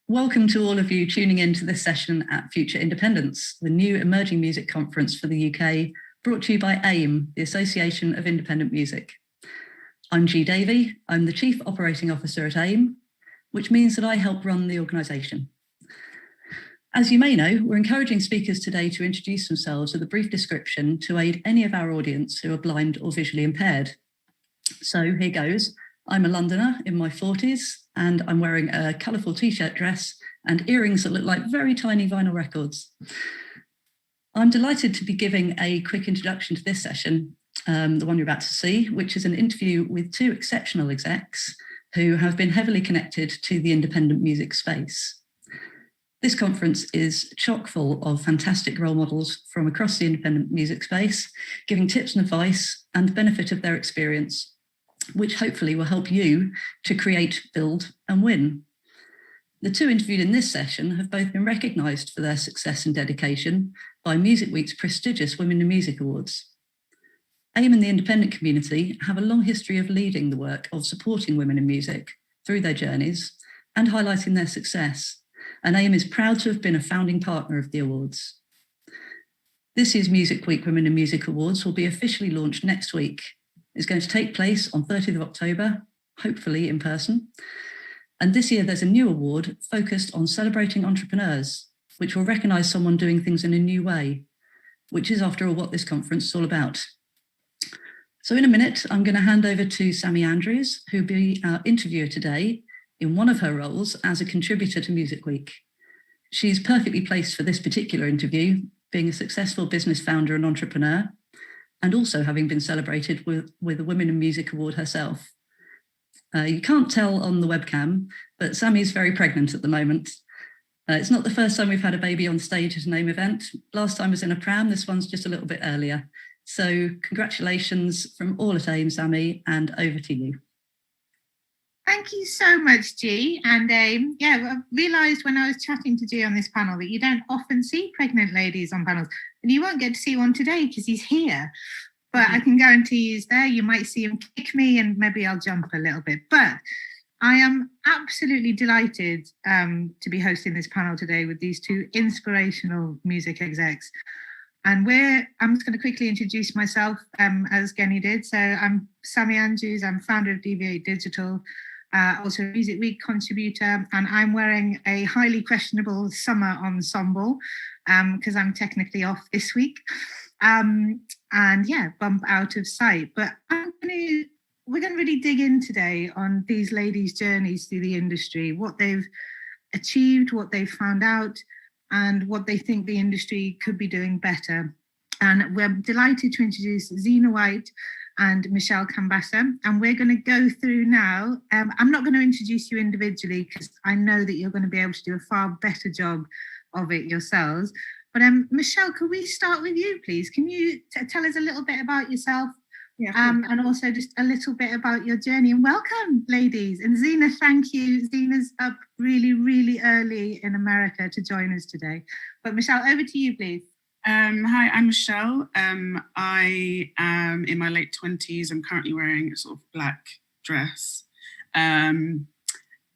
Welcome to all of you tuning in to this session at Future Independence, the new emerging music conference for the UK, brought to you by AIM, the Association of Independent Music. I'm G. Davey. I'm the Chief Operating Officer at AIM, which means that I help run the organisation. As you may know, we're encouraging speakers today to introduce themselves with a brief description to aid any of our audience who are blind or visually impaired. So here goes. I'm a Londoner in my 40s, and I'm wearing a colourful t-shirt dress and earrings that look like very tiny vinyl records. I'm delighted to be giving a quick introduction to this session, the one you're about to see, which is an interview with two exceptional execs who have been heavily connected to the independent music space. This conference is chock full of fantastic role models from across the independent music space, giving tips and advice and the benefit of their experience, which hopefully will help you to create, build and win. The two interviewed in this session have both been recognised for their success and dedication by Music Week's prestigious Women in Music Awards. AIM and the independent community have a long history of leading the work of supporting women in music through their journeys and highlighting their success, and AIM is proud to have been a founding partner of the awards. This year's Music Week Women in Music Awards will be officially launched next week. It's going to take place on 30th of October, hopefully in person. And this year there's a new award focused on celebrating entrepreneurs, which will recognise someone doing things in a new way, which is after all what this conference is all about. So in a minute, I'm going to hand over to Sammy Andrews, who'll be our interviewer today in one of her roles as a contributor to Music Week. She's perfectly placed for this particular interview, being a successful business founder and entrepreneur, and also having been celebrated with a Women in Music Award herself. You can't tell on the webcam, but Sammy's very pregnant at the moment. It's not the first time we've had a baby on stage at an AIM event. Last time was in a pram, this one's just a little bit earlier. So congratulations from all at AIM, Sammy, and over to you. Thank you so much, G. And I realised when I was chatting to G on this panel that you don't often see pregnant ladies on panels. And you won't get to see one today because he's here. But I can guarantee he's there. You might see him kick me and maybe I'll jump a little bit. But I am absolutely delighted to be hosting this panel today with these two inspirational music execs. And I'm just going to quickly introduce myself as Genny did. So I'm Sammy Andrews. I'm founder of Deviate.Digital. Also a Music Week contributor, and I'm wearing a highly questionable summer ensemble because I'm technically off this week. Bump out of sight. But we're going to really dig in today on these ladies' journeys through the industry, what they've achieved, what they've found out, and what they think the industry could be doing better. And we're delighted to introduce Zena White and Kambasha, and we're going to go through now. I'm not going to introduce you individually because I know that you're going to be able to do a far better job of it yourselves. But Michelle, could we start with you, please? Can you tell us a little bit about yourself? Yeah. And also just a little bit about your journey. And welcome, ladies. And Zena, thank you. Zena's up really, really early in America to join us today. But Michelle, over to you, please. Hi, I'm Michelle. I am in my late 20s. I'm currently wearing a sort of black dress. And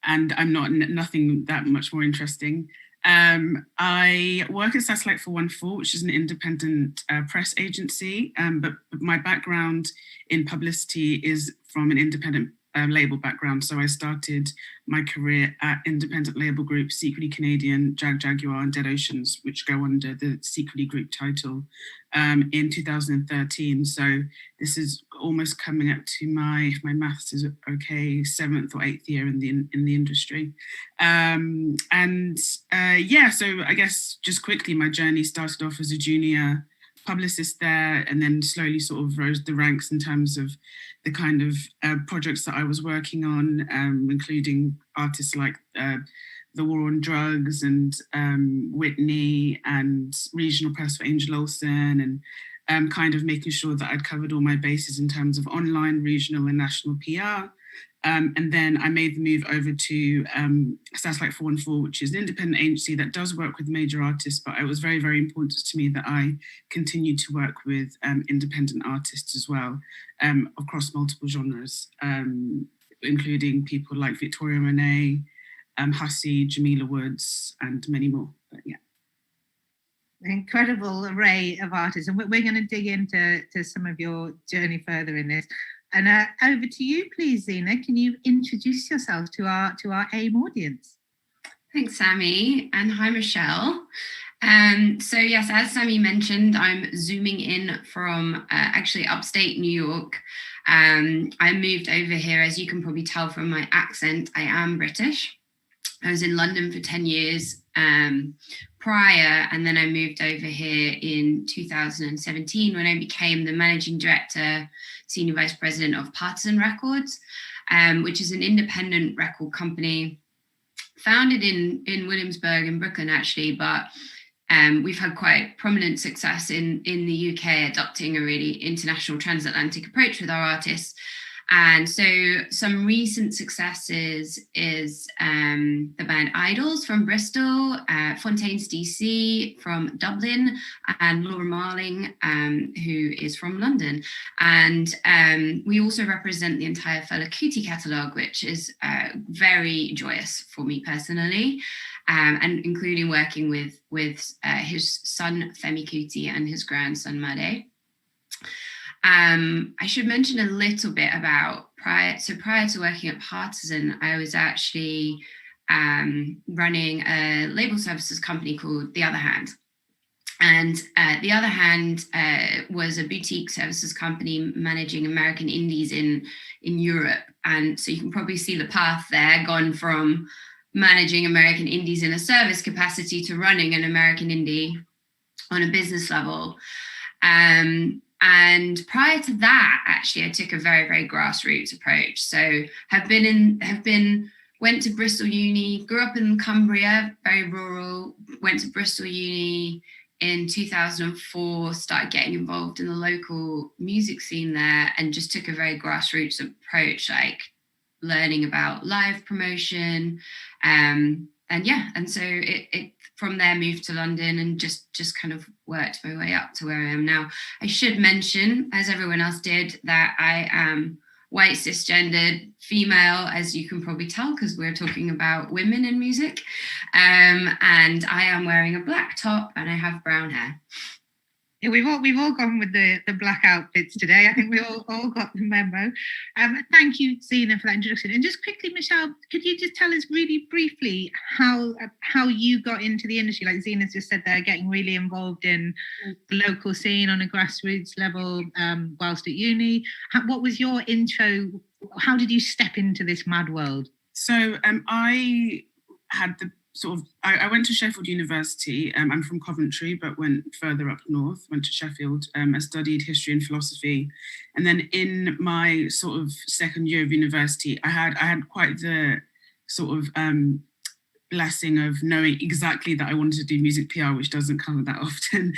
I'm nothing that much more interesting. I work at Satellite 414, which is an independent press agency, but my background in publicity is from an independent label background. So I started my career at independent label group Secretly Canadian, Jagjaguwar and Dead Oceans, which go under the Secretly Group title in 2013. So this is almost coming up to my maths is okay, 7th or 8th year in the industry. So I guess just quickly, my journey started off as a junior publicist there, and then slowly sort of rose the ranks in terms of the kind of projects that I was working on, including artists like The War on Drugs and Whitney and regional press for Angel Olsen, and kind of making sure that I'd covered all my bases in terms of online, regional and national PR. And then I made the move over to Satellite 414, which is an independent agency that does work with major artists, but it was very, very important to me that I continued to work with independent artists as well, across multiple genres, including people like Victoria Monet, Hussey, Jamila Woods, and many more. But yeah. Incredible array of artists, and we're going to dig into some of your journey further in this. And over to you, please, Zena. Can you introduce yourself to our AIM audience? Thanks, Sammy, and hi, Michelle. So yes, as Sammy mentioned, I'm zooming in from actually upstate New York. I moved over here, as you can probably tell from my accent, I am British. I was in London for 10 years prior, and then I moved over here in 2017 when I became the managing director, senior vice president of Partisan Records, which is an independent record company founded in Williamsburg in Brooklyn, actually, but we've had quite prominent success in the UK adopting a really international transatlantic approach with our artists. And so some recent successes is the band Idols from Bristol, Fontaines D.C. from Dublin, and Laura Marling, who is from London. And we also represent the entire Fela Kuti catalogue, which is very joyous for me personally, and including working with his son Femi Kuti and his grandson Made. I should mention a little bit about prior to working at Partisan, I was actually running a label services company called The Other Hand. And The Other Hand was a boutique services company managing American indies in Europe. And so you can probably see the path there, gone from managing American indies in a service capacity to running an American indie on a business level. And prior to that, actually, I took a very, very grassroots approach. So went to Bristol Uni, grew up in Cumbria, very rural, went to Bristol Uni in 2004, started getting involved in the local music scene there, and just took a very grassroots approach, like learning about live promotion. And so it from there moved to London and just kind of worked my way up to where I am now. I should mention, as everyone else did, that I am white, cisgendered, female, as you can probably tell, because we're talking about women in music. And I am wearing a black top and I have brown hair. Yeah, we've all gone with the black outfits today. I think we all got the memo. Thank you, Zena, for that introduction. And just quickly, Michelle, could you just tell us really briefly how you got into the industry? Like Zena's just said, they're getting really involved in the local scene on a grassroots level whilst at uni. What was your intro? How did you step into this mad world? So I had the I went to Sheffield University. I'm from Coventry, but went further up north, went to Sheffield. I studied history and philosophy. And then in my sort of second year of university, I had quite the sort of blessing of knowing exactly that I wanted to do music PR, which doesn't come that often.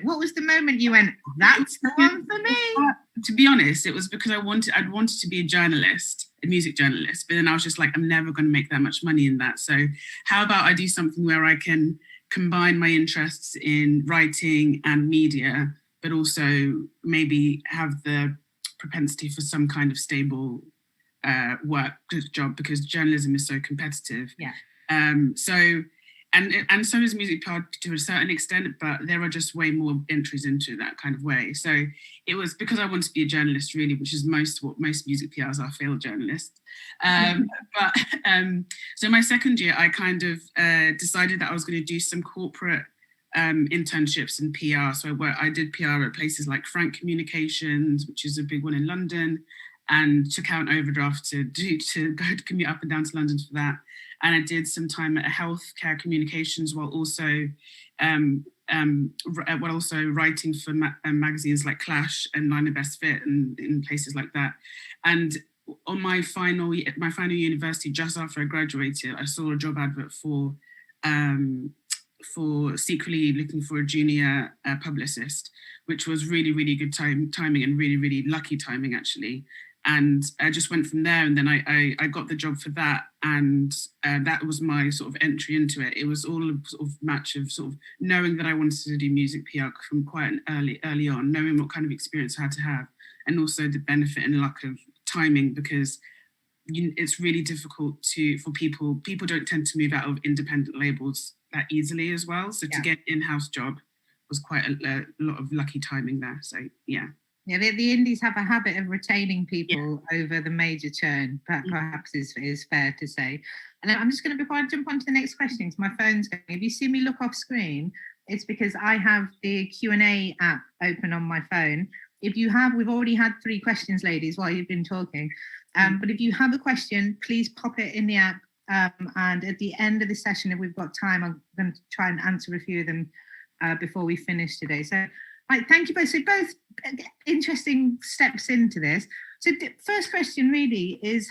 What was the moment you went, that's the one for me? To be honest, it was because I'd wanted to be a music journalist, but then I was just like, I'm never going to make that much money in that. So how about I do something where I can combine my interests in writing and media, but also maybe have the propensity for some kind of stable work job, because journalism is so competitive. Yeah. And so is music PR to a certain extent, but there are just way more entries into that kind of way. So it was because I wanted to be a journalist, really, which is what most music PRs are, failed journalists. So my second year, I kind of decided that I was going to do some corporate internships in PR. So I did PR at places like Frank Communications, which is a big one in London, and took out an overdraft to commute up and down to London for that. And I did some time at healthcare communications while also writing for magazines like Clash and Line of Best Fit and in places like that. And on my final university, just after I graduated, I saw a job advert for secretly looking for a junior publicist, which was really, really good timing and really, really lucky timing, actually. And I just went from there, and then I got the job for that, and that was my sort of entry into it. It was all a sort of match of sort of knowing that I wanted to do music PR from quite early on, knowing what kind of experience I had to have, and also the benefit and luck of timing, because it's really difficult for people don't tend to move out of independent labels that easily as well. So to get an in-house job was quite a lot of lucky timing there. So yeah. Yeah, the indies have a habit of retaining people over the major churn, perhaps is fair to say. And I'm just going to, before I jump on to the next question, because my phone's going, if you see me look off screen, it's because I have the Q&A app open on my phone. If you have, we've already had 3 questions, ladies, while you've been talking. But if you have a question, please pop it in the app. And at the end of the session, if we've got time, I'm going to try and answer a few of them before we finish today. So, right, thank you both. So both interesting steps into this. So the first question really is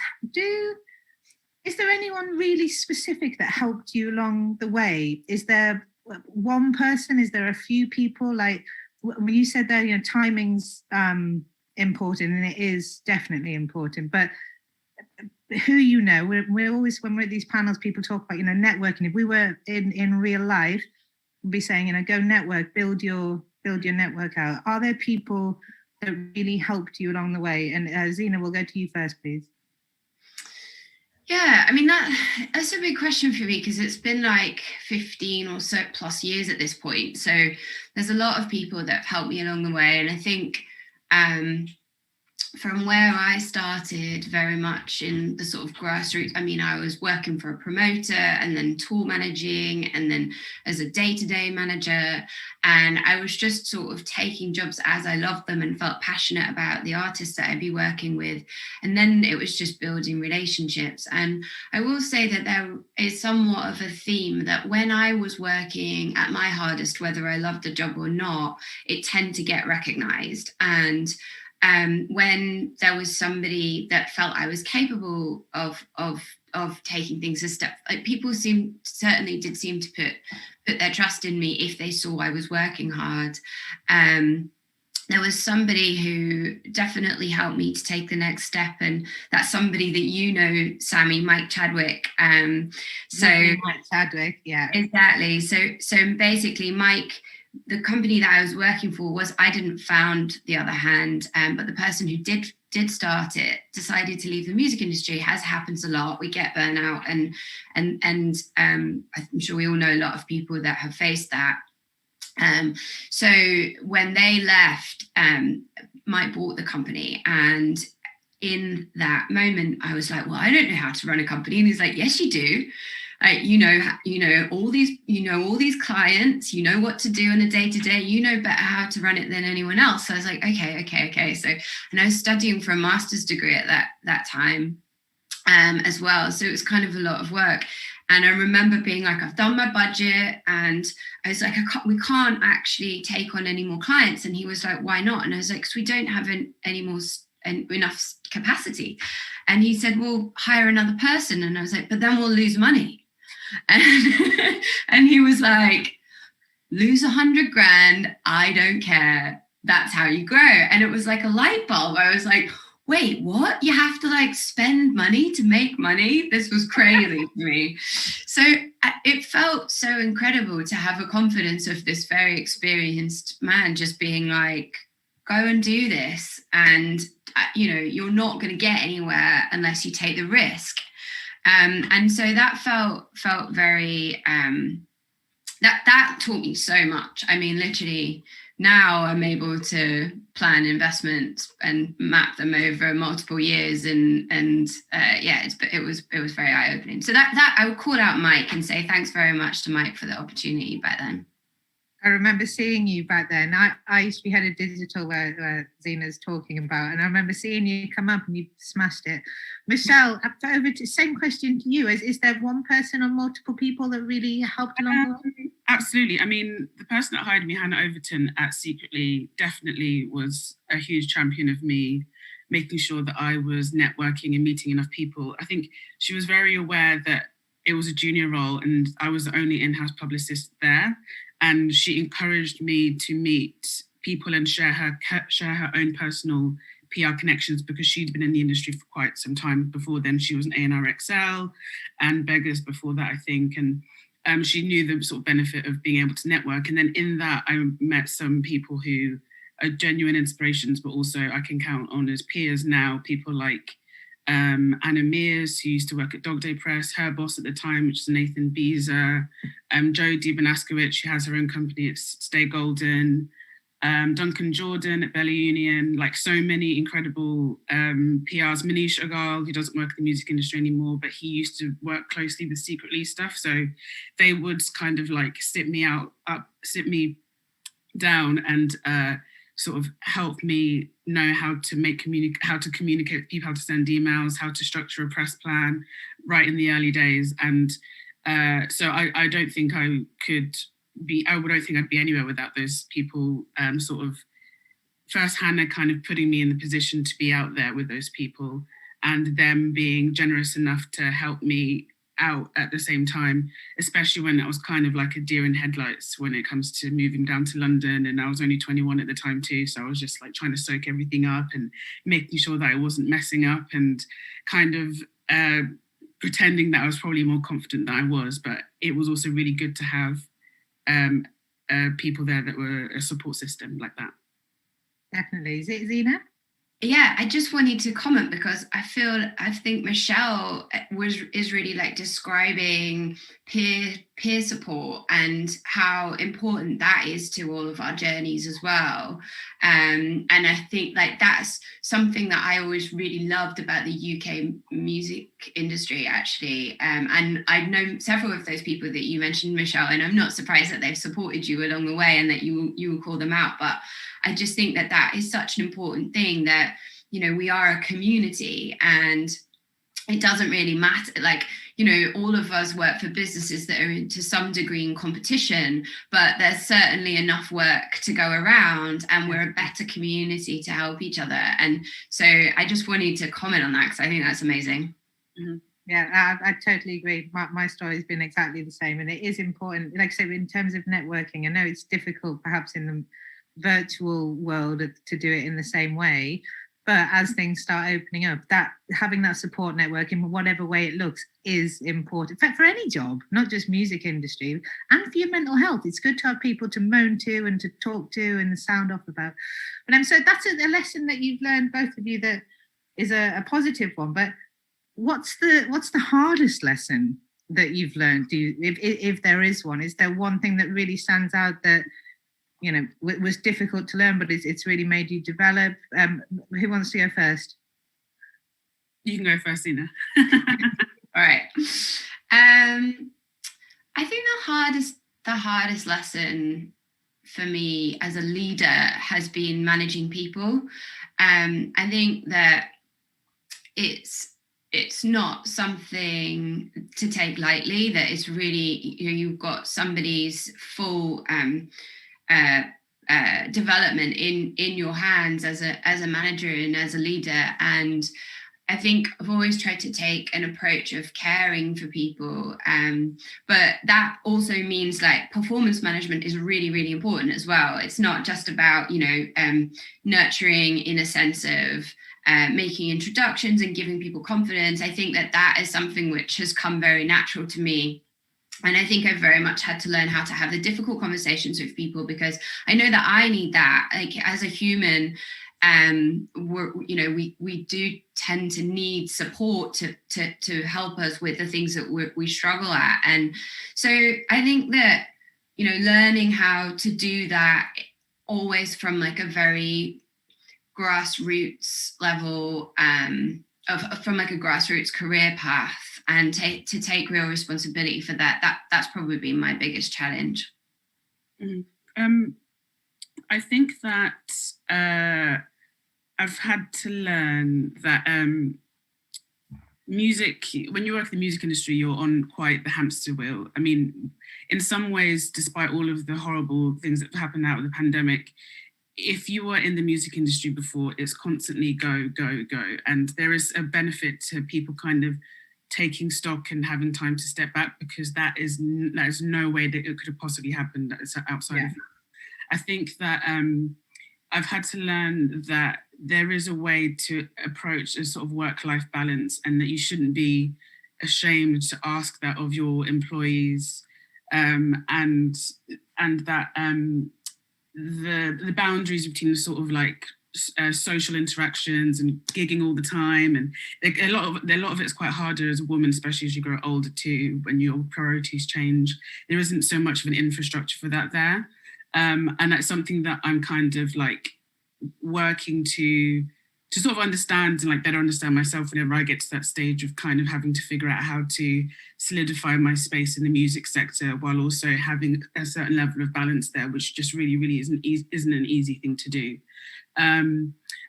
there anyone really specific that helped you along the way? Is there one person? Is there a few people? Like when you said that, timing's important, and it is definitely important, but who we're always, when we're at these panels, people talk about networking. If we were in real life, we'd be saying go network, build your network out. Are there people that really helped you along the way? And Zena, we'll go to you first, please. Yeah, I mean, that's a big question for me, because it's been like 15 or so plus years at this point. So there's a lot of people that have helped me along the way. And I think from where I started, very much in the sort of grassroots, I mean, I was working for a promoter and then tour managing and then as a day-to-day manager. And I was just sort of taking jobs as I loved them and felt passionate about the artists that I'd be working with. And then it was just building relationships. And I will say that there is somewhat of a theme that when I was working at my hardest, whether I loved the job or not, it tended to get recognized. And when there was somebody that felt I was capable of taking things a step, like people certainly did seem to put their trust in me if they saw I was working hard. There was somebody who definitely helped me to take the next step, and that's somebody that Sammy, Mike Chadwick. Mike Chadwick, yeah, exactly. So basically, Mike. The company that I was working for I didn't found The Other Hand, but the person who did start it decided to leave the music industry. Happens a lot. We get burnout, and I'm sure we all know a lot of people that have faced that. So when they left, Mike bought the company, and in that moment, I was like, "Well, I don't know how to run a company," and he's like, "Yes, you do. All these clients, what to do on a day-to-day, better how to run it than anyone else." So I was like, okay. So, and I was studying for a master's degree at that time as well. So it was kind of a lot of work. And I remember being like, I've done my budget, and I was like, we can't actually take on any more clients. And he was like, why not? And I was like, because we don't have any more enough capacity. And he said, well, hire another person. And I was like, but then we'll lose money. And he was like, lose 100 grand. I don't care. That's how you grow. And it was like a light bulb. I was like, wait, what? You have to spend money to make money? This was crazy to me. So it felt so incredible to have a confidence of this very experienced man just being like, go and do this. And, you're not going to get anywhere unless you take the risk. And so that felt very, that taught me so much. I mean, literally now I'm able to plan investments and map them over multiple years. It was very eye-opening. So that I would call out Mike and say thanks very much to Mike for the opportunity back then. I remember seeing you back then. I used to be head of digital where Zena's talking about, and I remember seeing you come up and you smashed it. Michelle, over to same question to you. Is there one person or multiple people that really helped along the way? Absolutely. I mean, the person that hired me, Hannah Overton at Secretly, definitely was a huge champion of me, making sure that I was networking and meeting enough people. I think she was very aware that it was a junior role and I was the only in-house publicist there. And she encouraged me to meet people and share her own personal PR connections, because she'd been in the industry for quite some time before then. She was an A&R XL and Beggars before that, I think. And she knew the sort of benefit of being able to network. And then in that, I met some people who are genuine inspirations, but also I can count on as peers now, people like Anna Mears, who used to work at Dog Day Press, her boss at the time, which is Nathan Beezer, Jodie Banaskowicz, who has her own company, it's Stay Golden, Duncan Jordan at Bella Union, like so many incredible PRs. Manish Agarwal, who doesn't work in the music industry anymore, but he used to work closely with Secret Lee stuff. So they would kind of like sit me down and sort of help me know how to communicate with people, how to send emails, how to structure a press plan right in the early days. And so I don't think I could be, I don't think I'd be anywhere without those people sort of firsthand kind of putting me in the position to be out there with those people, and them being generous enough to help me out at the same time, especially when I was kind of like a deer in headlights when it comes to moving down to London, and I was only 21 at the time too, so I was just like trying to soak everything up and making sure that I wasn't messing up, and kind of pretending that I was probably more confident than I was. But it was also really good to have people there that were a support system like that. Definitely. Is it Zena? Yeah, I just wanted to comment because I think Michelle is really like describing peer support and how important that is to all of our journeys as well. And I think like that's something that I always really loved about the UK music industry, actually. And I've known several of those people that you mentioned, Michelle, and I'm not surprised that they've supported you along the way and that you will call them out. But I just think that that is such an important thing, that, you know, we are a community, and it doesn't really matter. Like, you know, all of us work for businesses that are to some degree in competition, but there's certainly enough work to go around, and we're a better community to help each other. And so I just wanted to comment on that because I think that's amazing. Mm-hmm. Yeah, I totally agree. My story has been exactly the same, and it is important. Like I say, in terms of networking, I know it's difficult perhaps in the virtual world to do it in the same way, but as things start opening up, that having that support network in whatever way it looks is important for any job, not just music industry, and for your mental health. It's good to have people to moan to and to talk to and sound off about. But so that's a lesson that you've learned, both of you, that is a positive one. But what's the hardest lesson that you've learned? If there is one, is there one thing that really stands out that, you know, it was difficult to learn, but it's really made you develop? Who wants to go first? You can go first, Zena. All right. I think the hardest lesson for me as a leader has been managing people. I think that it's not something to take lightly, that it's really, you know, you've got somebody's full development in your hands as a manager and as a leader. And I think I've always tried to take an approach of caring for people, but that also means like performance management is really, really important as well. It's not just about, you know, nurturing in a sense of making introductions and giving people confidence. I think that is something which has come very natural to me. And I think I've very much had to learn how to have the difficult conversations with people, because I know that I need that. Like, as a human, we do tend to need support to help us with the things that we struggle at. And so I think that, you know, learning how to do that always from like a very grassroots level, from like a grassroots career path, and to take real responsibility for that's probably been my biggest challenge. I think that I've had to learn that music, when you work in the music industry, you're on quite the hamster wheel. I mean, in some ways, despite all of the horrible things that have happened out of the pandemic, if you were in the music industry before, it's constantly go, go, go. And there is a benefit to people kind of taking stock and having time to step back, because that is no way that it could have possibly happened outside of that. I think that I've had to learn that there is a way to approach a sort of work-life balance, and that you shouldn't be ashamed to ask that of your employees, and that the boundaries between sort of like social interactions and gigging all the time, and a lot of it's quite harder as a woman, especially as you grow older too, when your priorities change. There isn't so much of an infrastructure for that there, and that's something that I'm kind of like working to sort of understand and like better understand myself whenever I get to that stage of kind of having to figure out how to solidify my space in the music sector while also having a certain level of balance there, which just really isn't an easy thing to do.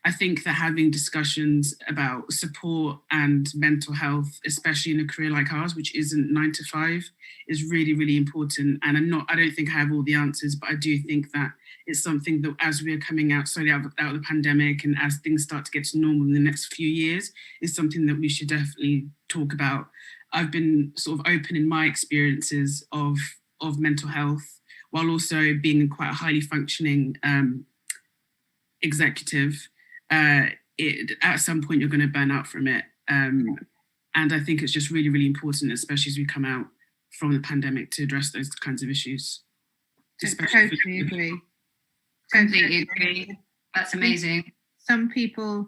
I think that having discussions about support and mental health, especially in a career like ours, which isn't 9 to 5, is really important. And I don't think I have all the answers, but I do think that it's something that as we are coming out slowly out of the pandemic and as things start to get to normal in the next few years, is something that we should definitely talk about. I've been sort of open in my experiences of mental health, while also being quite a highly functioning executive. At some point you're going to burn out from it, and I think it's just really important, especially as we come out from the pandemic, to address those kinds of issues. Totally agree. Completely agree. That's amazing. Some people,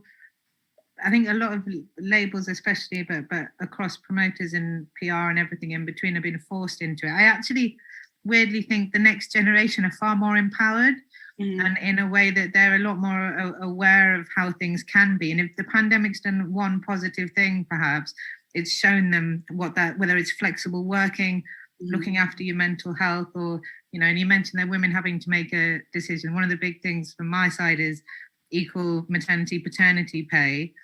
I think a lot of labels especially, but across promoters and PR and everything in between, have been forced into it. I actually weirdly think the next generation are far more empowered, and in a way that they're a lot more aware of how things can be. And if the pandemic's done one positive thing, perhaps it's shown them whether it's flexible working, looking after your mental health, or, you know, and you mentioned that women having to make a decision. One of the big things from my side is equal maternity, paternity pay,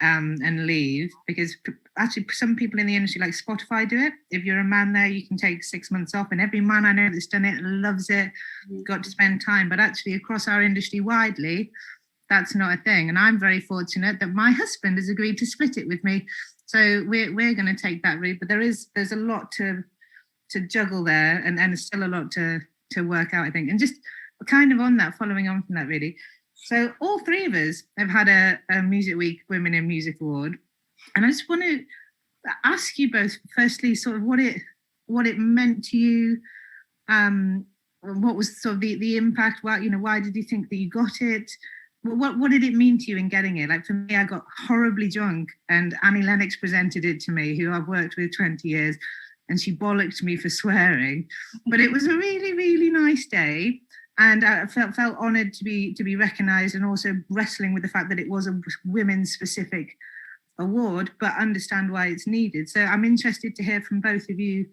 and leave, because actually some people in the industry like Spotify do it. If you're a man there, you can take 6 months off, and every man I know that's done it loves it, got to spend time. But actually across our industry widely, that's not a thing. And I'm very fortunate that my husband has agreed to split it with me. So we're going to take that route. But there's a lot to juggle there, and still a lot to work out, I think. And just kind of on that, following on from that really. So all three of us have had a Music Week Women in Music Award. And I just want to ask you both, firstly, sort of what it meant to you. What was sort of the impact? Why did you think that you got it? What did it mean to you in getting it? Like for me, I got horribly drunk, and Annie Lennox presented it to me, who I've worked with 20 years, and she bollocked me for swearing. But it was a really nice day. And I felt honoured to be recognised, and also wrestling with the fact that it was a women's specific award, but understand why it's needed. So I'm interested to hear from both of you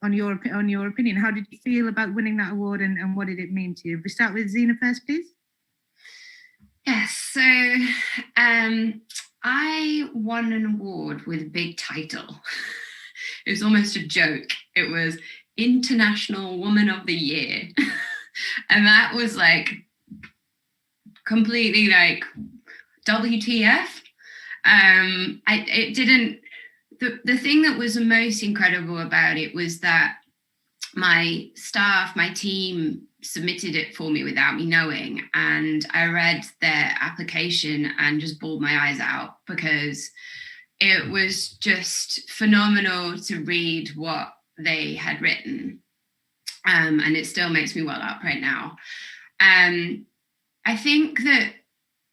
on your opinion. How did you feel about winning that award, and what did it mean to you? We start with Zena first, please. Yes, so I won an award with a big title. It was almost a joke. It was International Woman of the Year. And that was like completely like WTF. The thing that was the most incredible about it was that my staff, my team submitted it for me without me knowing. And I read their application and just bawled my eyes out, because it was just phenomenal to read what they had written. And it still makes me well up right now. I think that,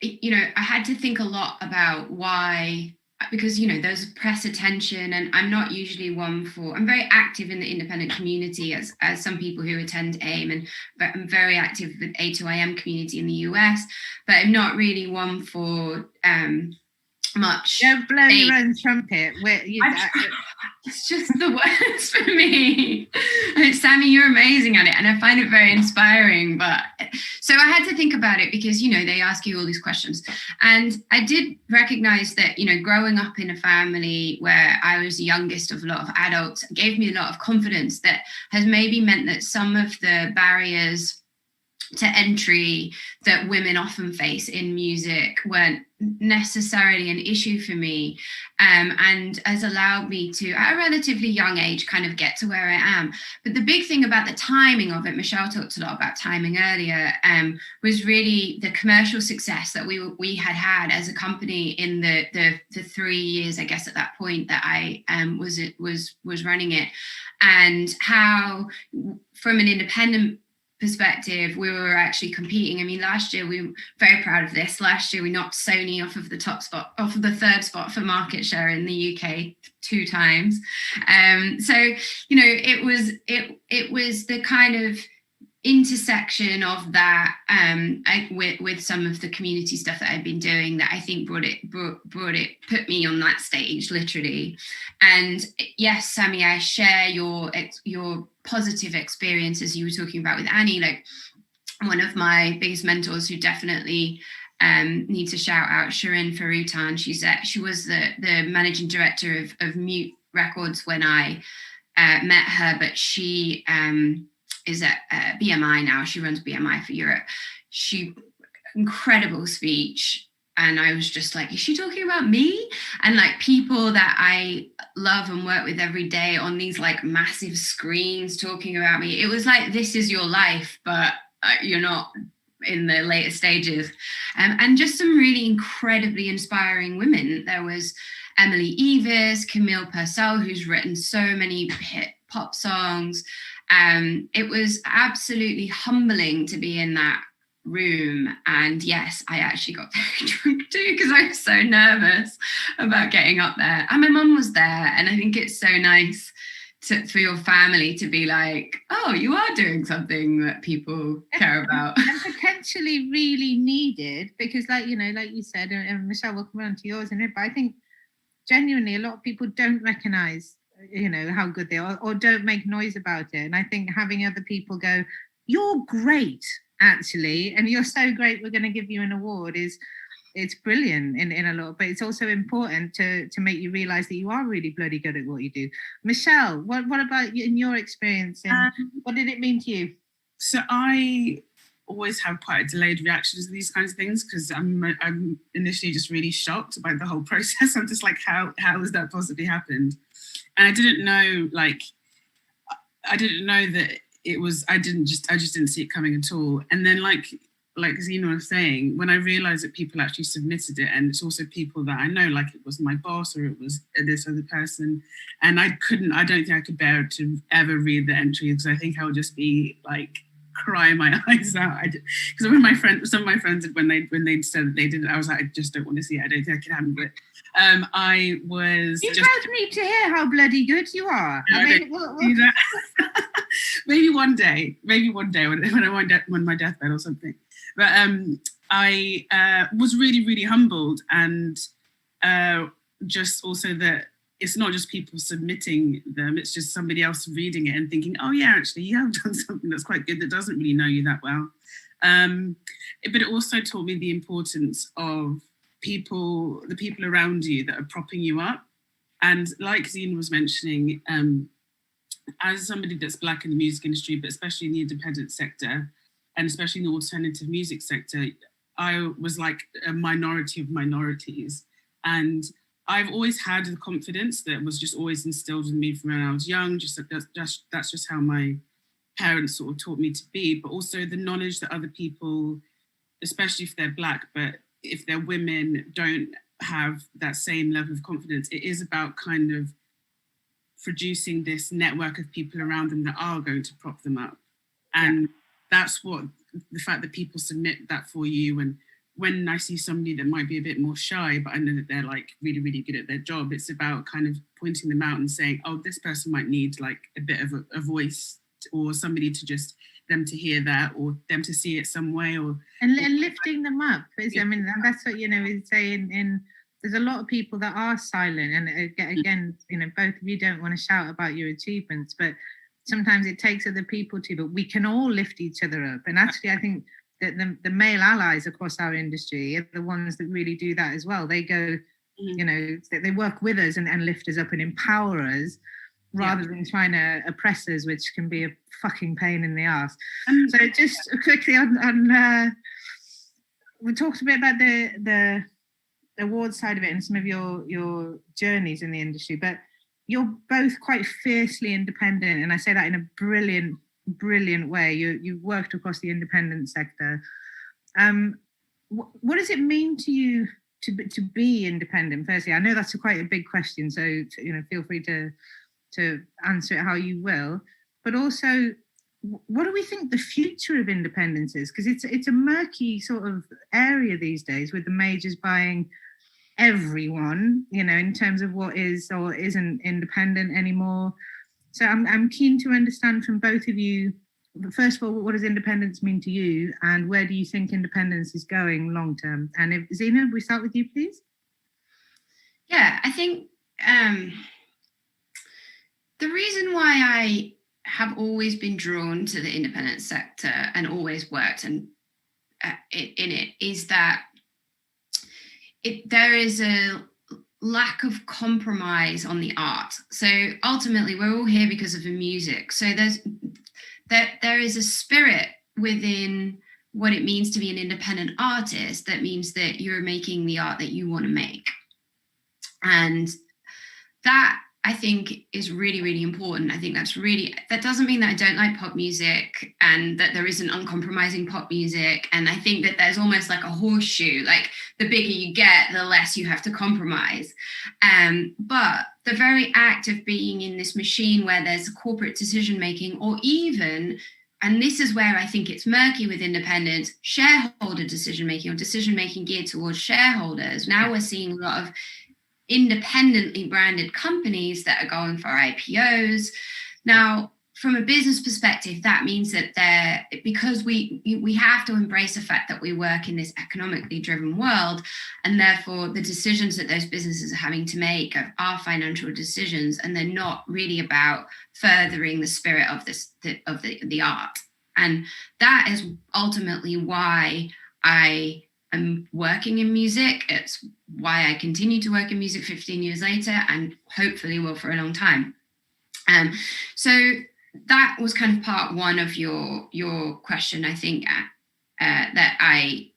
I had to think a lot about why, because, there's press attention, and I'm not usually I'm very active in the independent community as some people who attend AIM, and I'm very active with A2IM community in the US, but I'm not really one for much. Don't blow your own trumpet. It's just the worst for me. Sammy, you're amazing at it, and I find it very inspiring. But so I had to think about it, because they ask you all these questions, and I did recognize that growing up in a family where I was the youngest of a lot of adults gave me a lot of confidence that has maybe meant that some of the barriers to entry that women often face in music weren't necessarily an issue for me, and has allowed me to, at a relatively young age, kind of get to where I am. But the big thing about the timing of it, Michelle talked a lot about timing earlier, was really the commercial success that we had as a company in the 3 years, I guess, at that point that I was running it, and how from an independent perspective, we were actually competing. I mean, last year we were very proud of this. Last year we knocked Sony off of the third spot for market share in the UK 2 times. So it was the kind of intersection of that with some of the community stuff that I've been doing that I think put me on that stage, literally. And yes, Sammy, I share your positive experiences you were talking about with Annie. Like, one of my biggest mentors who definitely need to shout out, Shirin Farutan. She was the managing director of Mute Records when I met her, but she is at BMI now. She runs BMI for Europe. Incredible speech. And I was just like, is she talking about me? And like, people that I love and work with every day on these like massive screens talking about me. It was like, this is your life, but you're not in the later stages. And just some really incredibly inspiring women. There was Emily Evis, Camille Purcell, who's written so many hit pop songs. It was absolutely humbling to be in that room. And yes, I actually got very drunk too, because I was so nervous about getting up there. And my mum was there. And I think it's so nice for your family to be like, oh, you are doing something that people care about. And potentially really needed, because like you said, and Michelle will come on to yours in it, but I think genuinely a lot of people don't recognize how good they are, or don't make noise about it. And I think having other people go, you're great actually, and you're so great, we're going to give you an award, it's brilliant in a lot, but it's also important to make you realize that you are really bloody good at what you do. Michelle, what about you in your experience, and what did it mean to you? So I always have quite a delayed reaction to these kinds of things, because I'm initially just really shocked by the whole process. I'm just like, how has that possibly happened? And I didn't know that it was, I just didn't see it coming at all. And then like Zena was saying, when I realized that people actually submitted it, and it's also people that I know, like it was my boss or it was this other person, and I don't think I could bear to ever read the entry, because I think I would just be like crying my eyes out. Because some of my friends, when they said that they didn't, I was like, I just don't want to see it. I don't think I can handle it. You both need to hear how bloody good you are. Maybe one day when I'm on my deathbed or something. But I was really, really humbled, and just also that it's not just people submitting them, it's just somebody else reading it and thinking, oh yeah, actually you have done something that's quite good that doesn't really know you that well. But it also taught me the importance of the people around you that are propping you up. And like Zena was mentioning, as somebody that's Black in the music industry, but especially in the independent sector, and especially in the alternative music sector, I was like a minority of minorities. And I've always had the confidence that was just always instilled in me from when I was young. That's just how my parents sort of taught me to be, but also the knowledge that other people, especially if they're Black, but if they're women, don't have that same level of confidence. It is about kind of producing this network of people around them that are going to prop them up. And that's what the fact that people submit that for you. And when I see somebody that might be a bit more shy, but I know that they're like really, really good at their job, it's about kind of pointing them out and saying, oh, this person might need like a bit of a voice, or somebody to just them to hear that, or them to see it some way, and lifting them up. I mean, that's what is saying. There's a lot of people that are silent, and again, both of you don't want to shout about your achievements, but sometimes it takes other people to. But we can all lift each other up, and actually, I think that the male allies across our industry are the ones that really do that as well. They go, they work with us and lift us up and empower us, rather than trying to oppress us, which can be a fucking pain in the ass. So just quickly on we talked a bit about the award side of it and some of your journeys in the industry, but you're both quite fiercely independent, and I say that in a brilliant way. You worked across the independent sector. What does it mean to you to be independent? Firstly, I know that's quite a big question, so feel free to answer it how you will. But also, what do we think the future of independence is? Because it's a murky sort of area these days, with the majors buying everyone, you know, in terms of what is or isn't independent anymore. So I'm keen to understand from both of you, first of all, what does independence mean to you, and where do you think independence is going long term? And if Zena, we start with you, please. Yeah, I think the reason why I have always been drawn to the independent sector and always worked in it is that there is a lack of compromise on the art. So ultimately, we're all here because of the music. So there is a spirit within what it means to be an independent artist that means that you're making the art that you want to make. And that, I think, is really, really important. I think that doesn't mean that I don't like pop music and that there isn't uncompromising pop music. And I think that there's almost like a horseshoe, like the bigger you get, the less you have to compromise. But the very act of being in this machine where there's corporate decision-making, or even, and this is where I think it's murky with independence, shareholder decision-making, or decision-making geared towards shareholders. Now we're seeing a lot of independently branded companies that are going for IPOs. Now, from a business perspective, that means that because we have to embrace the fact that we work in this economically driven world, and therefore the decisions that those businesses are having to make are financial decisions, and they're not really about furthering the spirit of the art. And that is ultimately why I'm working in music. It's why I continue to work in music 15 years later, and hopefully will for a long time. So that was kind of part one of your question, I think, that I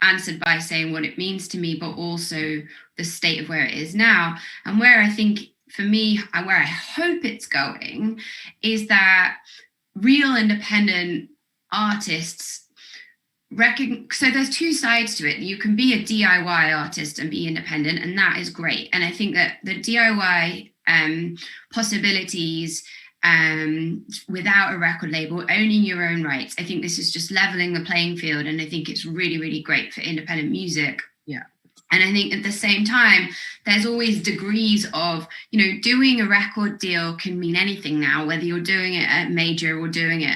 answered by saying what it means to me, but also the state of where it is now. And where I think, for me, where I hope it's going is that real independent artists so there's two sides to it. You can be a DIY artist and be independent, and that is great. And I think that the DIY possibilities without a record label, owning your own rights, I think this is just leveling the playing field, and I think it's really, really great for independent music. Yeah. And I think at the same time, there's always degrees of, doing a record deal can mean anything now, whether you're doing it at major or doing it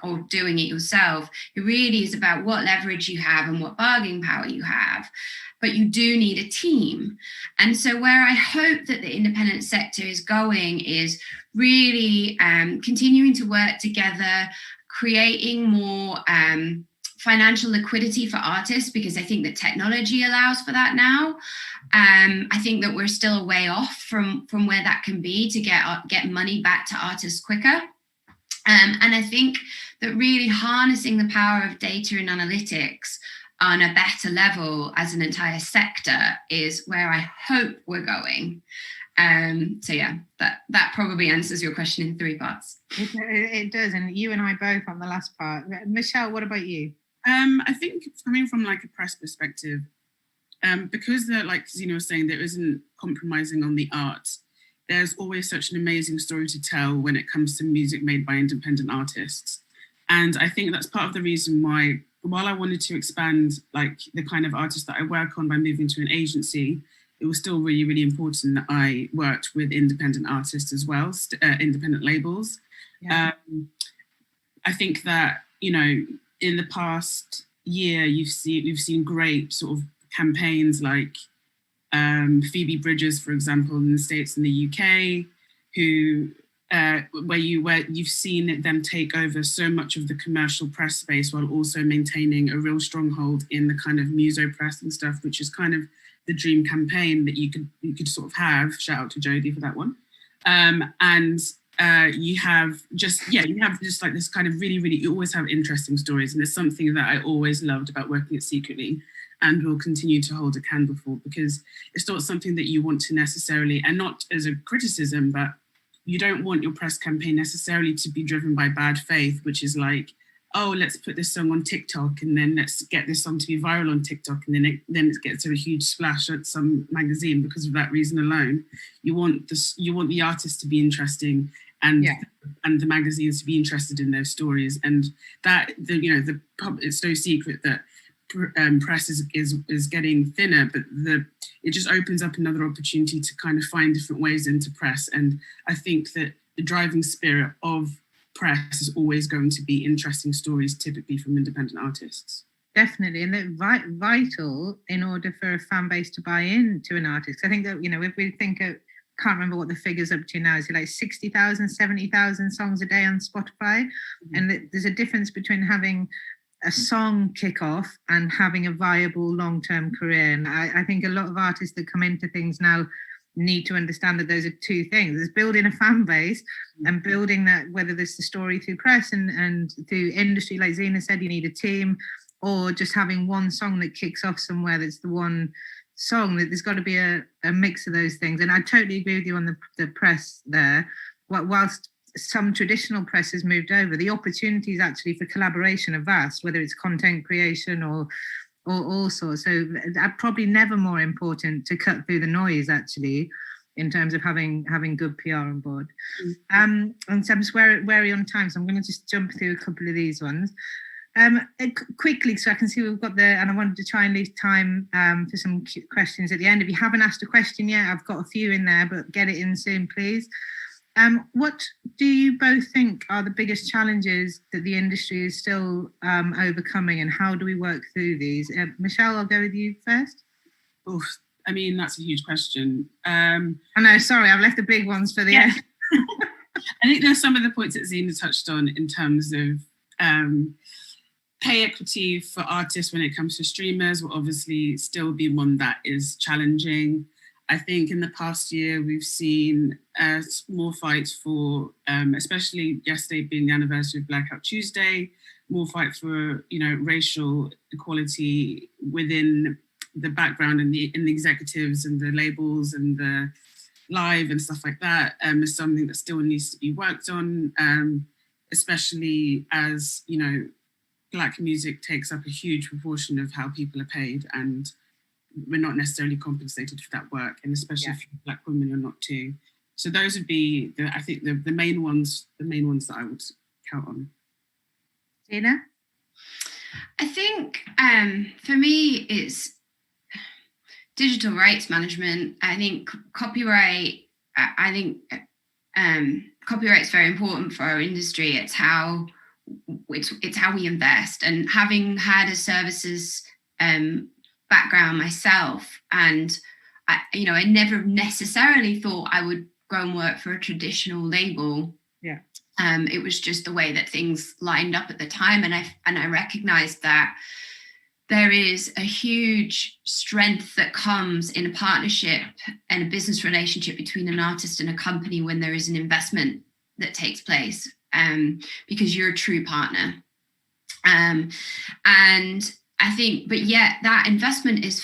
or doing it yourself. It really is about what leverage you have and what bargaining power you have. But you do need a team. And so where I hope that the independent sector is going is really continuing to work together, creating more financial liquidity for artists, because I think that technology allows for that now. I think that we're still a way off from where that can be to get money back to artists quicker. And I think that really harnessing the power of data and analytics on a better level as an entire sector is where I hope we're going. So yeah, that probably answers your question in 3 parts. It does, and you and I both on the last part. Michelle, what about you? I think coming from like a press perspective, because like Zena was saying, there isn't compromising on the art. There's always such an amazing story to tell when it comes to music made by independent artists. And I think that's part of the reason why, while I wanted to expand like the kind of artists that I work on by moving to an agency, it was still really, really important that I worked with independent artists as well, independent labels. Yeah. I think that, in the past year, we've seen great sort of campaigns like Phoebe Bridgers, for example, in the States and the UK, where you've seen them take over so much of the commercial press space while also maintaining a real stronghold in the kind of muso press and stuff, which is kind of the dream campaign that you could sort of have. Shout out to Jodie for that one. You have just like this kind of really, really, you always have interesting stories. And it's something that I always loved about working at Secretly and will continue to hold a candle for, because it's not something that you want to necessarily, and not as a criticism, but you don't want your press campaign necessarily to be driven by bad faith, which is like, oh, let's put this song on TikTok and then let's get this song to be viral on TikTok, and then it gets a huge splash at some magazine because of that reason alone. You want the artist to be interesting and the magazines to be interested in those stories. And that it's no secret that press is getting thinner, but it just opens up another opportunity to kind of find different ways into press. And I think that the driving spirit of press is always going to be interesting stories, typically from independent artists. Definitely, and they're vital in order for a fan base to buy into an artist. I think that, if we think of, can't remember what the figure's up to now, is it like 60,000, 70,000 songs a day on Spotify? Mm-hmm. And there's a difference between having a song kick off and having a viable long-term career. And I think a lot of artists that come into things now need to understand that those are two things. There's building a fan base and building that, whether there's the story through press and through industry, like Zena said, you need a team, or just having one song that kicks off somewhere that's the one song. That there's got to be a mix of those things. And I totally agree with you on the press there. Whilst some traditional press has moved over, the opportunities actually for collaboration are vast, whether it's content creation or all sorts. So probably never more important to cut through the noise, actually, in terms of having good PR on board. Mm-hmm. And so I'm just wary on time, so I'm going to just jump through a couple of these ones. Quickly, so I can see we've got and I wanted to try and leave time for some questions at the end. If you haven't asked a question yet, I've got a few in there, but get it in soon, please. What do you both think are the biggest challenges that the industry is still overcoming, and how do we work through these? Michelle, I'll go with you first. Oh, I mean, that's a huge question. I know, sorry, I've left the big ones for the end. I think there's some of the points that Zena touched on in terms of pay equity for artists when it comes to streamers will obviously still be one that is challenging. I think in the past year, we've seen more fights for, especially yesterday being the anniversary of Blackout Tuesday, more fight for, racial equality within the background and in the executives and the labels and the live and stuff like that is something that still needs to be worked on, especially as, Black music takes up a huge proportion of how people are paid, and we're not necessarily compensated for that work, and especially for Black women are not too. So those would be the main ones that I would count on. Zena? I think for me it's digital rights management. I think copyright. Copyright's very important for our industry. It's how we invest, and having had a services background myself, and I never necessarily thought I would go and work for a traditional label. Yeah. It was just the way that things lined up at the time, and I recognized that there is a huge strength that comes in a partnership and a business relationship between an artist and a company when there is an investment that takes place, because you're a true partner. And I think, but yet that investment is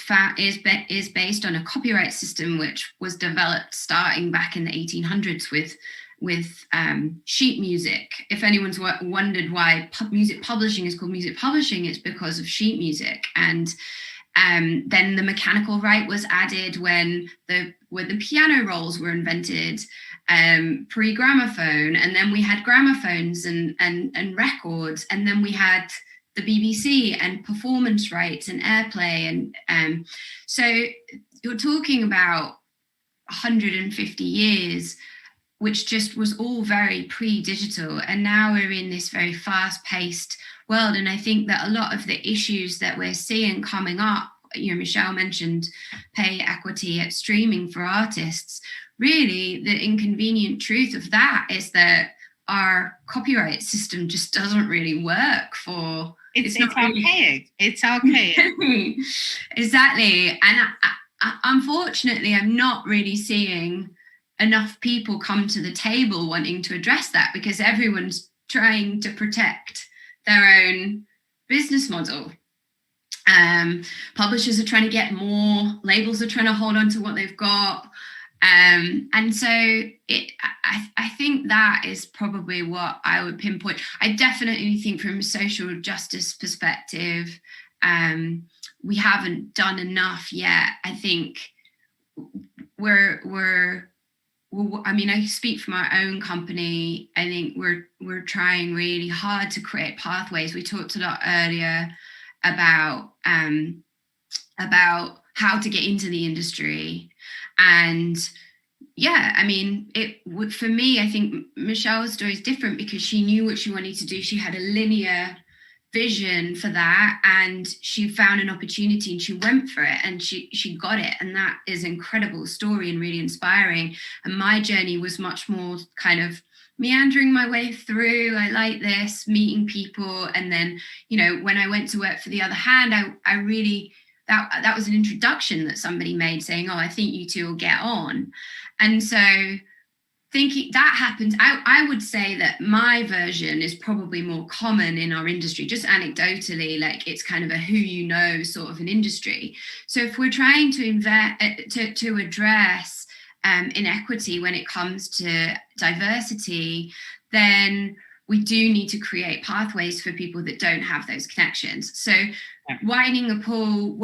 based on a copyright system which was developed starting back in the 1800s with sheet music. If anyone's wondered why music publishing is called music publishing, it's because of sheet music. And then the mechanical right was added when the piano rolls were invented, pre-gramophone, and then we had gramophones and records, and then we had the BBC and performance rights and airplay, and so you're talking about 150 years, which just was all very pre-digital, and now we're in this very fast-paced world. And I think that a lot of the issues that we're seeing coming up, Michelle mentioned pay equity at streaming for artists. Really, the inconvenient truth of that is that our copyright system just doesn't really work for. It's archaic. It's archaic. Exactly. And unfortunately, I'm not really seeing enough people come to the table wanting to address that, because everyone's trying to protect their own business model. Publishers are trying to get more, labels are trying to hold on to what they've got. And so I think that is probably what I would pinpoint. I definitely think from a social justice perspective, we haven't done enough yet. I think we're well, I mean, I speak from our own company. I think we're trying really hard to create pathways. We talked a lot earlier about how to get into the industry, and yeah, I mean, for me, I think Michelle's story is different because she knew what she wanted to do. She had a linear vision for that, and she found an opportunity and she went for it, and she got it, and that is an incredible story and really inspiring. And my journey was much more kind of meandering my way through. I like this, meeting people, and then, you know, when I went to work for The Other Hand, I really, that was an introduction that somebody made saying, oh, I think you two will get on. And so thinking that happens, I would say that my version is probably more common in our industry, just anecdotally, like it's kind of a who you know sort of an industry. So if we're trying to address inequity when it comes to diversity, then we do need to create pathways for people that don't have those connections. So widening the pool,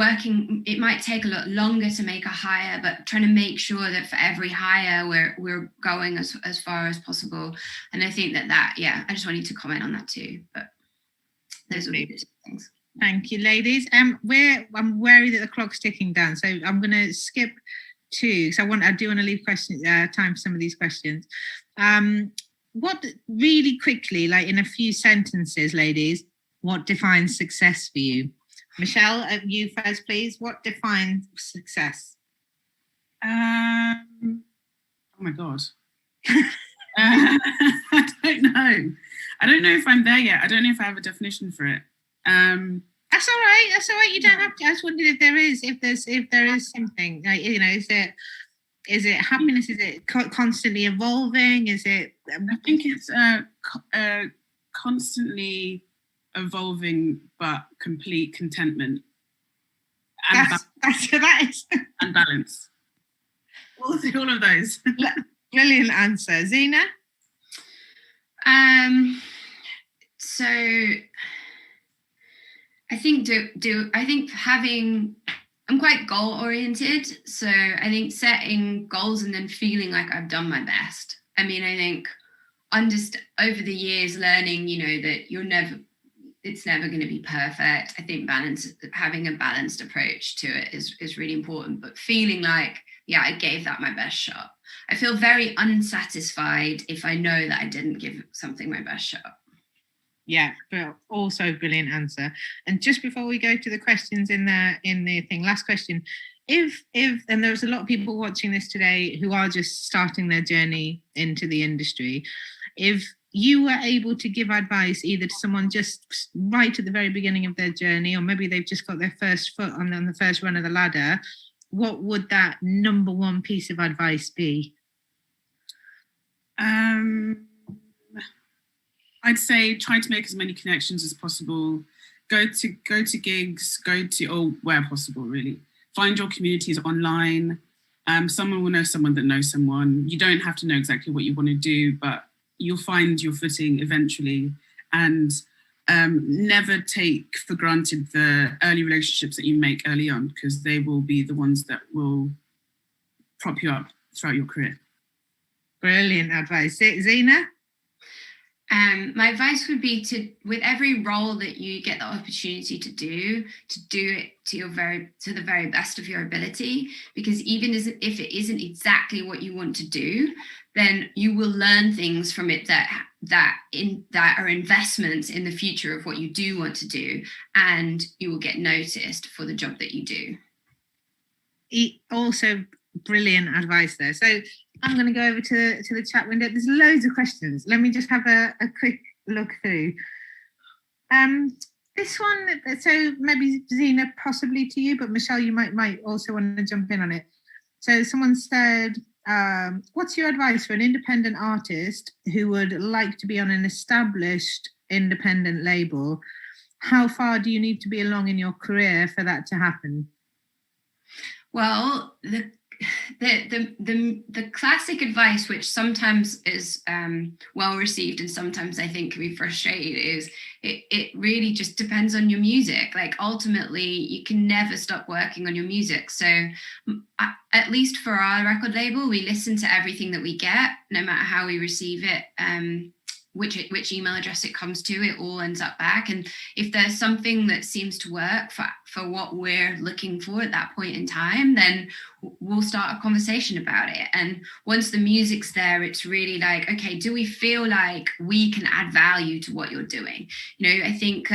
it might take a lot longer to make a hire, but trying to make sure that for every hire we're going as far as possible. And I think that I just wanted to comment on that too. But those would be the things. Thank you, ladies. I'm wary that the clock's ticking down, so I'm going to skip two. So I do want to leave time for some of these questions. What really quickly, like in a few sentences, ladies, what defines success for you? Michelle, you first, please. What defines success? Oh my God. I don't know. I don't know if I'm there yet. I don't know if I have a definition for it. That's all right. That's all right. You don't have to. I just wondered if there is something. Like, you know, is it happiness? Is it constantly evolving? Is it? I think it's constantly evolving, but complete contentment and and balance. All of those. Brilliant answer, Zena. So I think I'm quite goal oriented. So I think setting goals and then feeling like I've done my best. I mean, I think over the years learning, you know, that it's never going to be perfect. I think having a balanced approach to it is really important, but feeling like, yeah, I gave that my best shot. I feel very unsatisfied if I know that I didn't give something my best shot. Yeah, but also brilliant answer. And just before we go to the questions in the thing, last question. If and there's a lot of people watching this today who are just starting their journey into the industry, if you were able to give advice either to someone just right at the very beginning of their journey, or maybe they've just got their first foot on the first run of the ladder, what would that number one piece of advice be? I'd say try to make as many connections as possible. Go to gigs, or where possible, really. Find your communities online. Someone will know someone that knows someone. You don't have to know exactly what you want to do, but you'll find your footing eventually. And never take for granted the early relationships that you make early on, because they will be the ones that will prop you up throughout your career. Brilliant advice. Zena? My advice would be with every role that you get the opportunity to do it to the very best of your ability, because even if it isn't exactly what you want to do, then you will learn things from it that are investments in the future of what you do want to do, and you will get noticed for the job that you do. Also brilliant advice there. So I'm going to go over to the chat window. There's loads of questions. Let me just have a quick look through. This one, so maybe Zena, possibly to you, but Michelle, you might also want to jump in on it. So someone said, what's your advice for an independent artist who would like to be on an established independent label? How far do you need to be along in your career for that to happen? Well, the classic advice, which sometimes is well received and sometimes I think can be frustrated, is it really just depends on your music. Like ultimately, you can never stop working on your music. So at least for our record label, we listen to everything that we get, no matter how we receive it. Which email address it comes to, it all ends up back. And if there's something that seems to work for what we're looking for at that point in time, then we'll start a conversation about it. And once the music's there, it's really like, okay, do we feel like we can add value to what you're doing? You know, I think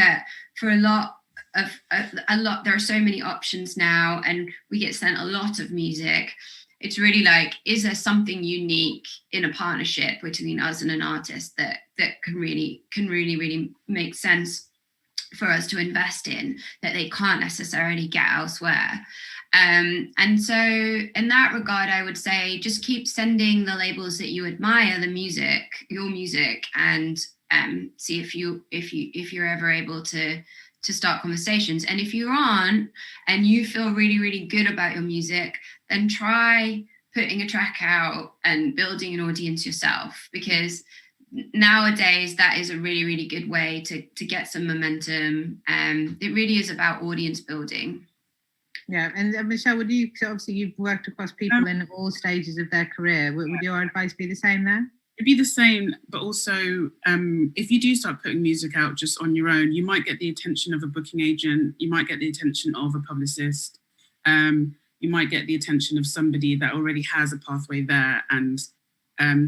for a lot, there are so many options now, and we get sent a lot of music. It's really like, is there something unique in a partnership between us and an artist that can really make sense for us to invest in, that they can't necessarily get elsewhere? And so in that regard, I would say just keep sending the labels that you admire your music, and see if you're ever able to start conversations. And if you aren't, and you feel really, really good about your music, then try putting a track out and building an audience yourself, because nowadays that is a really, really good way to get some momentum. It really is about audience building. Yeah, and Michelle, would you, so obviously you've worked across people in all stages of their career, would your advice be the same there? It'd be the same, but also if you do start putting music out just on your own, you might get the attention of a booking agent, you might get the attention of a publicist, you might get the attention of somebody that already has a pathway there, and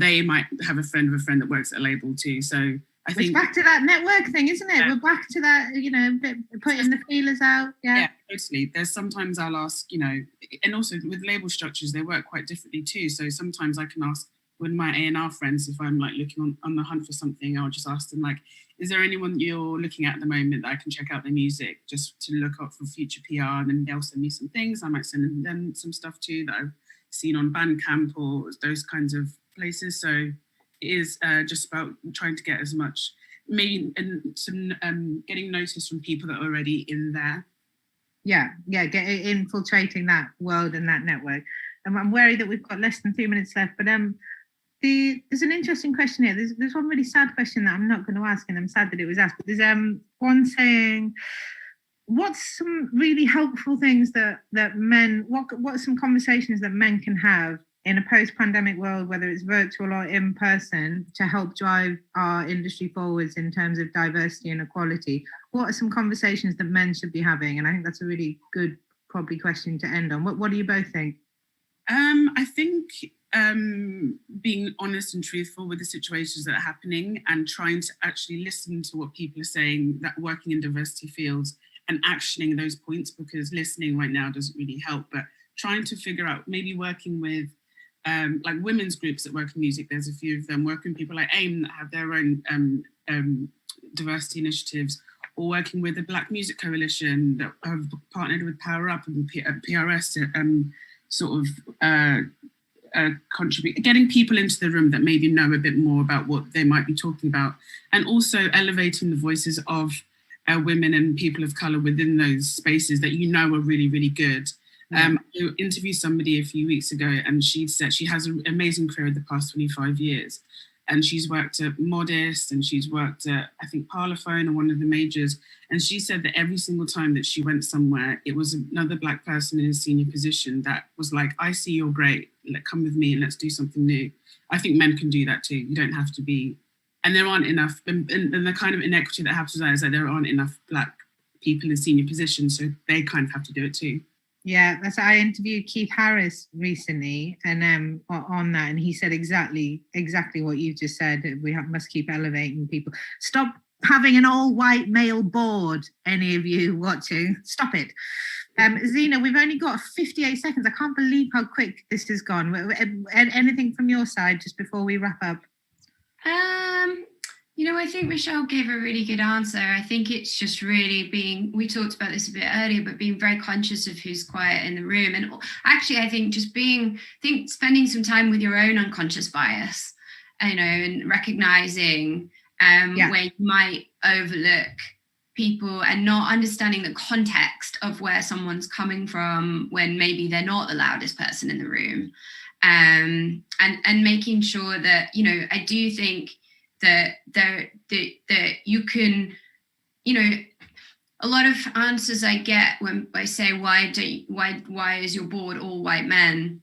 they might have a friend of a friend that works at a label too. So I think it's back to that network thing, isn't it? Yeah. We're back to that, you know, putting the feelers out. Yeah, totally. There's sometimes I'll ask, you know, and also with label structures, they work quite differently too. So sometimes I can ask, with my A&R friends, if I'm like looking on the hunt for something, I'll just ask them like, is there anyone you're looking at the moment that I can check out their music just to look up for future PR? And then they'll send me some things. I might send them some stuff too that I've seen on Bandcamp or those kinds of places. So it is just about trying to get as much, maybe and some getting notice from people that are already in there. Yeah, infiltrating that world and that network. I'm worried that we've got less than 2 minutes left, but there's an interesting question here. There's one really sad question that I'm not going to ask, and I'm sad that it was asked. But there's one saying, what's some really helpful things that men, what are some conversations that men can have in a post-pandemic world, whether it's virtual or in person, to help drive our industry forwards in terms of diversity and equality? What are some conversations that men should be having? And I think that's a really good, probably, question to end on. What do you both think? I think being honest and truthful with the situations that are happening, and trying to actually listen to what people are saying that working in diversity fields, and actioning those points, because listening right now doesn't really help, but trying to figure out, maybe working with like women's groups that work in music. There's a few of them, working with people like AIM that have their own diversity initiatives, or working with the Black Music Coalition that have partnered with Power Up and PRS to sort of contribute, getting people into the room that maybe know a bit more about what they might be talking about, and also elevating the voices of women and people of colour within those spaces that you know are really, really good. I interviewed somebody a few weeks ago, and she said she has an amazing career the past 25 years. And she's worked at Modest, and she's worked at, I think, Parlophone or one of the majors. And she said that every single time that she went somewhere, it was another Black person in a senior position that was like, I see you're great, come with me and let's do something new. I think men can do that too. You don't have to be, and there aren't enough, and the kind of inequity that happens there is that there aren't enough Black people in senior positions, so they kind of have to do it too. Yeah, I interviewed Keith Harris recently, and on that, and he said exactly what you just said. We must keep elevating people. Stop having an all-white male board. Any of you watching, stop it. Zena, we've only got 58 seconds. I can't believe how quick this has gone. Anything from your side just before we wrap up? You know, I think Michelle gave a really good answer. I think it's just really we talked about this a bit earlier, but being very conscious of who's quiet in the room. And actually, I think just spending some time with your own unconscious bias, you know, and recognizing where you might overlook people and not understanding the context of where someone's coming from when maybe they're not the loudest person in the room. And making sure that, you know, I do think that you can, you know, a lot of answers I get when I say why is your board all white men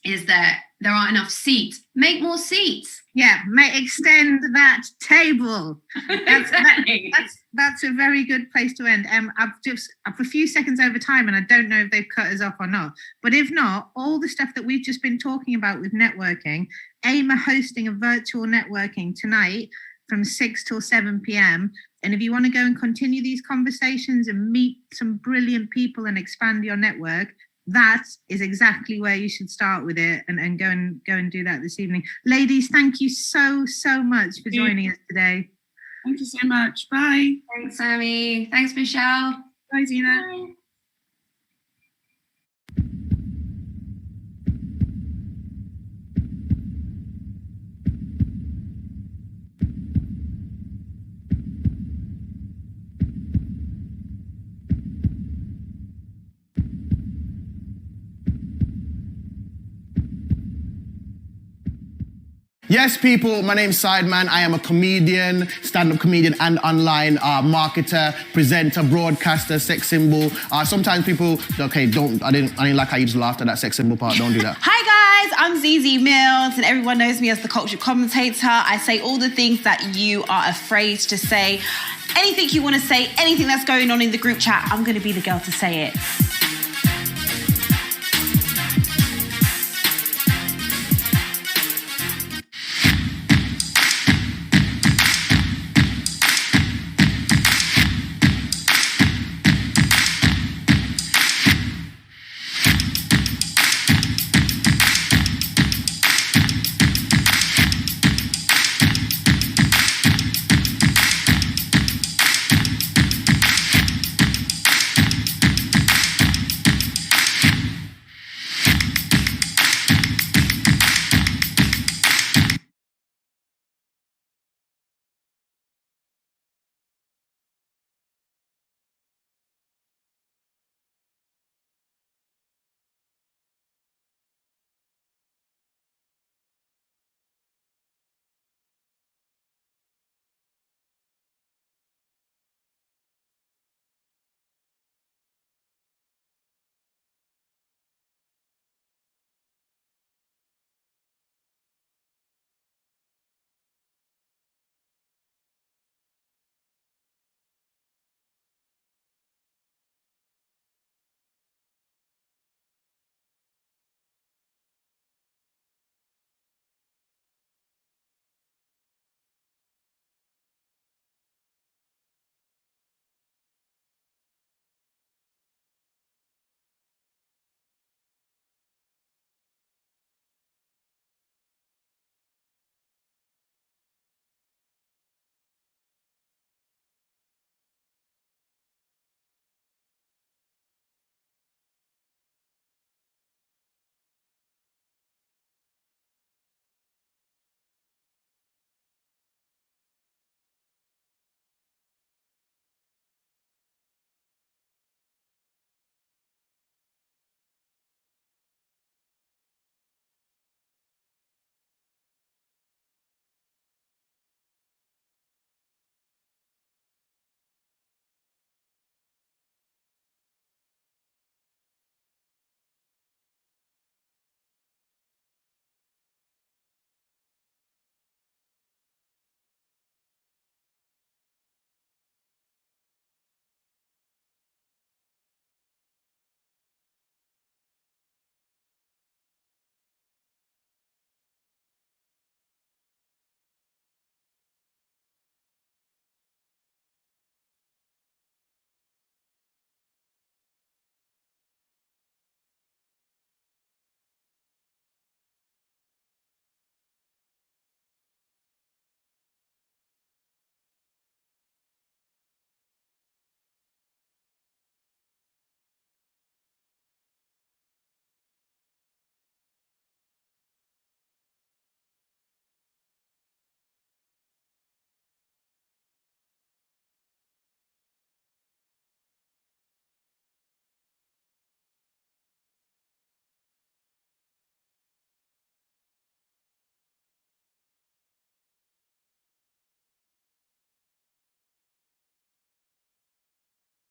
is that there aren't enough seats. Make more seats. Yeah, extend that table. That's a very good place to end. I've a few seconds over time, and I don't know if they've cut us off or not. But if not, all the stuff that we've just been talking about with networking, AIM are hosting a virtual networking tonight from 6 till 7 p.m. And if you want to go and continue these conversations and meet some brilliant people and expand your network, that is exactly where you should start with it, and go and do that this evening. Ladies, thank you so much for joining us today. Thank you so much. Bye. Thanks, Sammy. Thanks, Michelle. Bye, Zena. Bye. Yes, people, my name's Sideman. I am a comedian, stand-up comedian and online marketer, presenter, broadcaster, sex symbol. Sometimes people, okay, I didn't like how you just laughed at that sex symbol part. Don't do that. Hi guys, I'm ZZ Mills and everyone knows me as the culture commentator. I say all the things that you are afraid to say. Anything you want to say, anything that's going on in the group chat, I'm going to be the girl to say it.